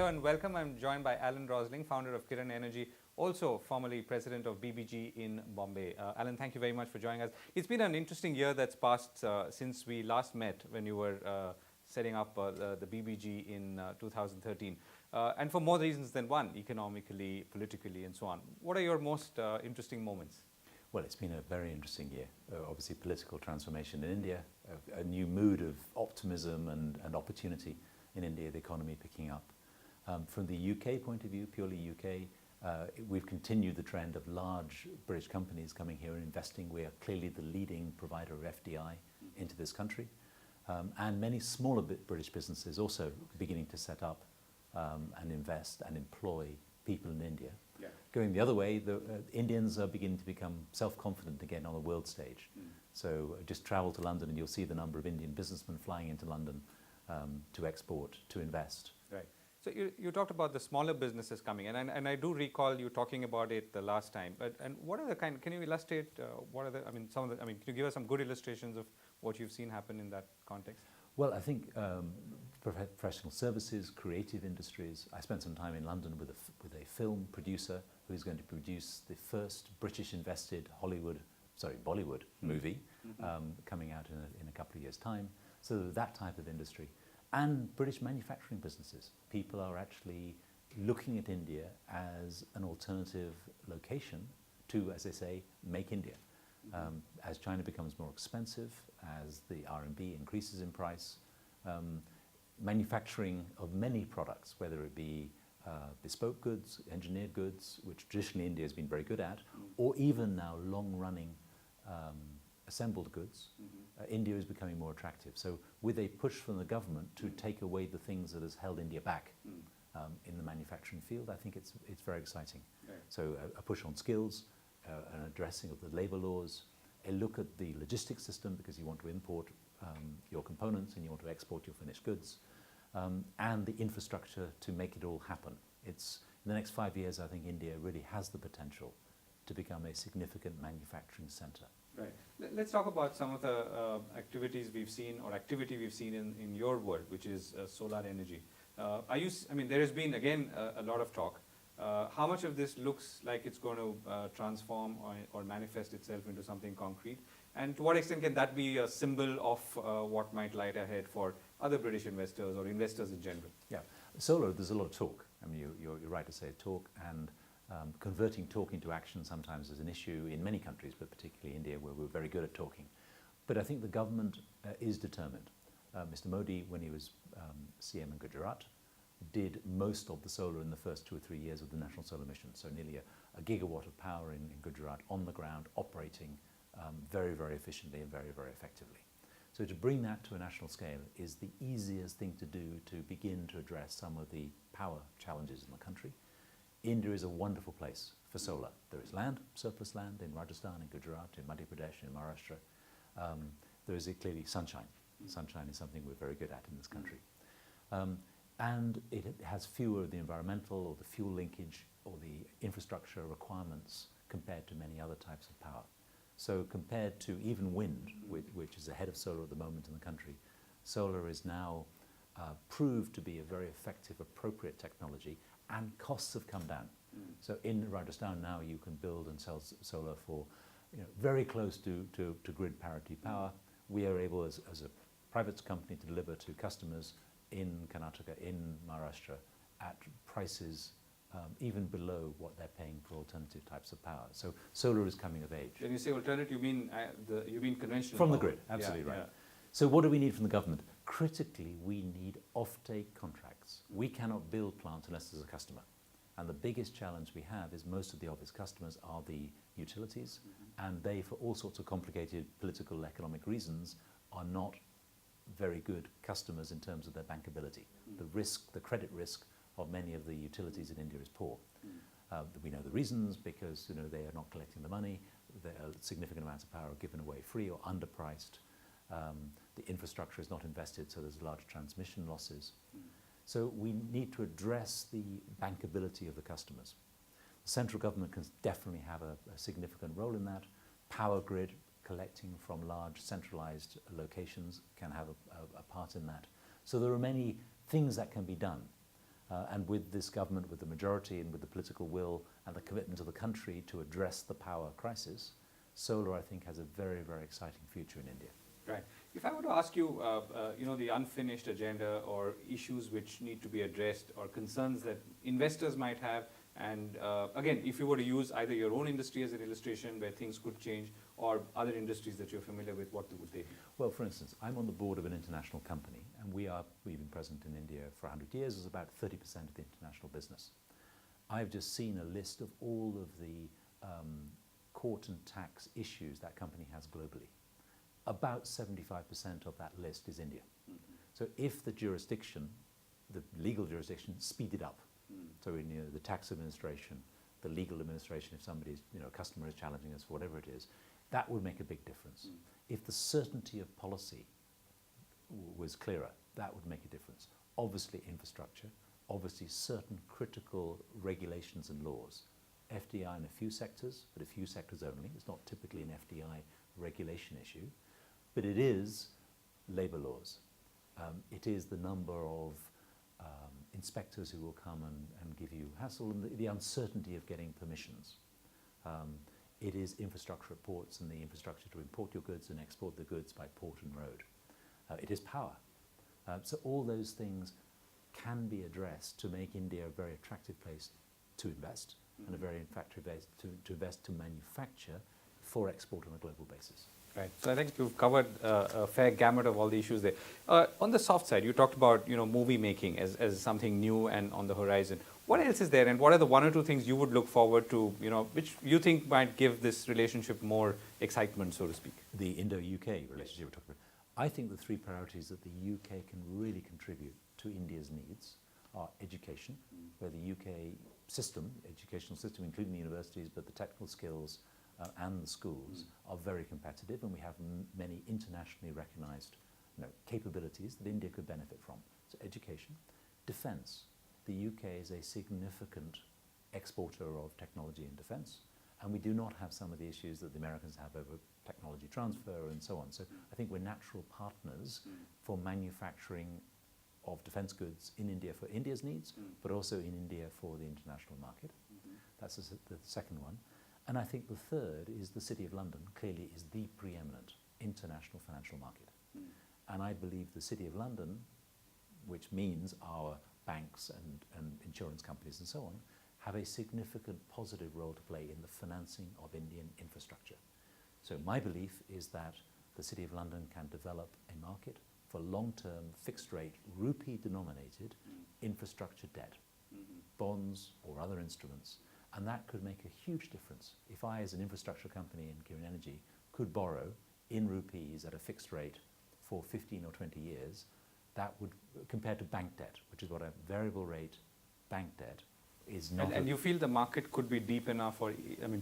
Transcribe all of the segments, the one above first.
and welcome. I'm joined by Alan Rosling, founder of Kiran Energy, also formerly president of BBG in Bombay. Alan, thank you very much for joining us. It's been an interesting year that's passed since we last met when you were setting up the BBG in 2013. And for more reasons than one, economically, politically, and so on. What are your most interesting moments? Well, it's been a very interesting year. Obviously, political transformation in India, a new mood of optimism and opportunity in India, the economy picking up. From the UK point of view, purely UK, we've continued the trend of large British companies coming here and investing. We are clearly the leading provider of FDI into this country. And many smaller British businesses also beginning to set up and invest and employ people in India. Yeah. Going the other way, the Indians are beginning to become self-confident again on the world stage. So just travel to London and you'll see the number of Indian businessmen flying into London to export, to invest. Right. So you talked about the smaller businesses coming in, and I do recall you talking about it the last time. And what are the kind? Can you illustrate what are the? I mean, some of the. I mean, can you give us some good illustrations of what you've seen happen in that context? Well, I think professional services, creative industries. I spent some time in London with a film producer who's going to produce the first British-invested Bollywood movie coming out in a couple of years' time. So that type of industry. And British manufacturing businesses. People are actually looking at India as an alternative location to, as they say, make India. As China becomes more expensive, as the RMB increases in price, manufacturing of many products, whether it be bespoke goods, engineered goods, which traditionally India has been very good at, or even now long-running assembled goods, India is becoming more attractive. So with a push from the government to take away the things that has held India back in the manufacturing field, I think it's very exciting. Right. So a push on skills, an addressing of the labor laws, a look at the logistics system because you want to import your components and you want to export your finished goods, and the infrastructure to make it all happen. In the next 5 years, I think India really has the potential to become a significant manufacturing center. Right. Let's talk about some of the activities we've seen or activity we've seen in your world, which is solar energy. I mean, there has been, again, a lot of talk. How much of this looks like it's going to transform or manifest itself into something concrete? And to what extent can that be a symbol of what might lie ahead for other British investors or investors in general? Yeah. Solar, there's a lot of talk. I mean, you're right to say talk, and converting talk into action sometimes is an issue in many countries, but particularly India, where we're very good at talking. But I think the government is determined. Mr. Modi, when he was CM in Gujarat, did most of the solar in the first 2 or 3 years of the National Solar Mission. So nearly a gigawatt of power in Gujarat on the ground, operating very, very efficiently and very, very effectively. So to bring that to a national scale is the easiest thing to do to begin to address some of the power challenges in the country. India is a wonderful place for solar. There is land, surplus land in Rajasthan, in Gujarat, in Madhya Pradesh, in Maharashtra. There is clearly sunshine. Sunshine is something we're very good at in this country. And it has fewer of the environmental or the fuel linkage or the infrastructure requirements compared to many other types of power. So compared to even wind, which is ahead of solar at the moment in the country, solar is now proved to be a very effective, appropriate technology, and costs have come down. So in Rajasthan now you can build and sell solar for very close to grid parity power. We are able as a private company to deliver to customers in Karnataka, in Maharashtra, at prices even below what they're paying for alternative types of power. So solar is coming of age. When you say alternative, you mean conventional from power? The grid, absolutely yeah, right. Yeah. So what do we need from the government? Critically, we need off-take contracts. We cannot build plants unless there's a customer. And the biggest challenge we have is most of the obvious customers are the utilities, and they, for all sorts of complicated political, economic reasons, are not very good customers in terms of their bankability. The credit risk of many of the utilities in India is poor. We know the reasons because they are not collecting the money. Significant amounts of power are given away free or underpriced. The infrastructure is not invested, so there's large transmission losses. So we need to address the bankability of the customers. The central government can definitely have a significant role in that. Power grid, collecting from large centralized locations, can have a part in that. So there are many things that can be done. And with this government, with the majority and with the political will and the commitment of the country to address the power crisis, solar, I think, has a very, very exciting future in India. Right. If I were to ask you, the unfinished agenda or issues which need to be addressed or concerns that investors might have, and again, if you were to use either your own industry as an illustration where things could change or other industries that you're familiar with, what would they be? Well, for instance, I'm on the board of an international company, and we've been present in India for 100 years as about 30% of the international business. I've just seen a list of all of the court and tax issues that company has globally. About 75% of that list is India. Mm-hmm. So if the jurisdiction, the legal jurisdiction, speeded up, so in the tax administration, the legal administration, if somebody's, a customer is challenging us for whatever it is, that would make a big difference. If the certainty of policy was clearer, that would make a difference. Obviously infrastructure, obviously certain critical regulations and laws. FDI in a few sectors, but a few sectors only. It's not typically an FDI regulation issue, but it is labour laws. It is the number of inspectors who will come and give you hassle and the uncertainty of getting permissions. It is infrastructure reports and the infrastructure to import your goods and export the goods by port and road. It is power. So all those things can be addressed to make India a very attractive place to invest and a very attractive place to invest, to manufacture for export on a global basis. Right. So I think you've covered a fair gamut of all the issues there. On the soft side, you talked about movie making as something new and on the horizon. What else is there, and what are the one or two things you would look forward to, which you think might give this relationship more excitement, so to speak? The Indo-UK relationship we're talking about. I think the three priorities that the UK can really contribute to India's needs are education, where the UK system, educational system, including the universities, but the technical skills and the schools are very competitive, and we have many internationally recognized capabilities that India could benefit from. So education. Defense. The UK is a significant exporter of technology and defense, and we do not have some of the issues that the Americans have over technology transfer and so on. So I think we're natural partners for manufacturing of defense goods in India for India's needs, but also in India for the international market. That's the second one. And I think the third is the City of London clearly is the preeminent international financial market. And I believe the City of London, which means our banks and insurance companies and so on, have a significant positive role to play in the financing of Indian infrastructure. So my belief is that the City of London can develop a market for long-term fixed-rate rupee-denominated infrastructure debt, bonds or other instruments. And that could make a huge difference. If I, as an infrastructure company in Kirin Energy, could borrow in rupees at a fixed rate for 15 or 20 years, that would, compared to bank debt, which is what a variable rate bank debt is not. And you feel the market could be deep enough, or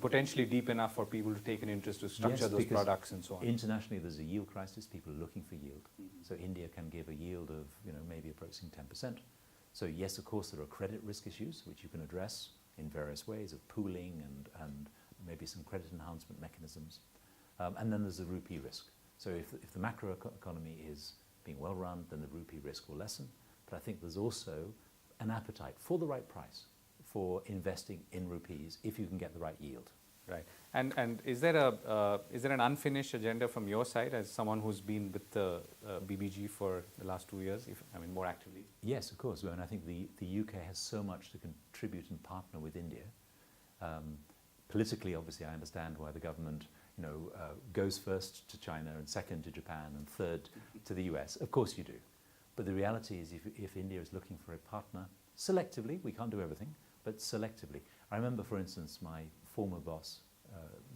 potentially deep enough for people to take an interest to structure those products and so on? Internationally, there's a yield crisis. People are looking for yield. So India can give a yield of, maybe approaching 10%. So yes, of course, there are credit risk issues, which you can address in various ways of pooling and maybe some credit enhancement mechanisms. And then there's the rupee risk. So if the macro economy is being well run, then the rupee risk will lessen. But I think there's also an appetite for the right price for investing in rupees if you can get the right yield. Right. And is there an unfinished agenda from your side as someone who's been with the BBG for the last 2 years, more actively? Yes, of course. And I think the UK has so much to contribute and partner with India. Politically, obviously, I understand why the government goes first to China and second to Japan and third to the US. Of course you do. But the reality is if India is looking for a partner, selectively, we can't do everything, but selectively. I remember, for instance, my former boss,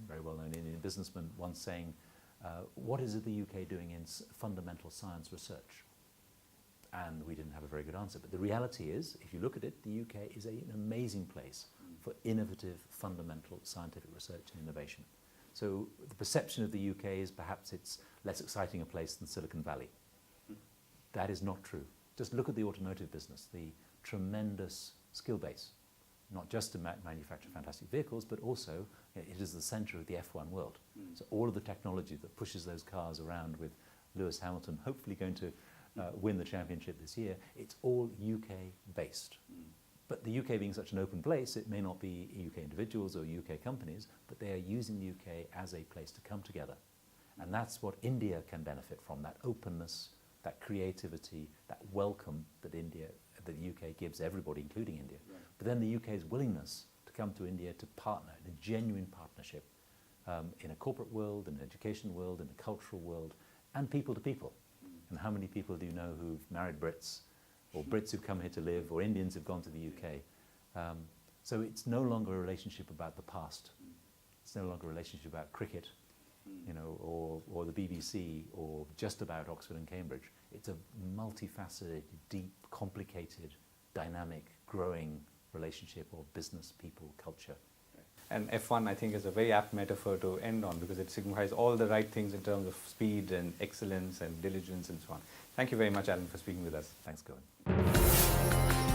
very well-known Indian businessman, once saying, what is the UK doing in fundamental science research? And we didn't have a very good answer. But the reality is, if you look at it, the UK is an amazing place for innovative, fundamental scientific research and innovation. So the perception of the UK is perhaps it's less exciting a place than Silicon Valley. That is not true. Just look at the automotive business, the tremendous skill base, not just to manufacture fantastic vehicles, but also it is the center of the F1 world. So all of the technology that pushes those cars around, with Lewis Hamilton hopefully going to win the championship this year, it's all UK based. But the UK being such an open place, it may not be UK individuals or UK companies, but they are using the UK as a place to come together. And that's what India can benefit from, that openness, that creativity, that welcome that the UK gives everybody, including India. Right. But then the UK's willingness to come to India to partner, in a genuine partnership, in a corporate world, in an education world, in a cultural world, and people to people. And how many people do you know who've married Brits, or Brits who've come here to live, or Indians who've gone to the UK? So it's no longer a relationship about the past. It's no longer a relationship about cricket, you know, or the BBC, or just about Oxford and Cambridge. It's a multifaceted, deep, complicated, dynamic, growing relationship of business, people, culture. And F1, I think, is a very apt metaphor to end on, because it signifies all the right things in terms of speed and excellence and diligence and so on. Thank you very much, Alan, for speaking with us. Thanks, Govind.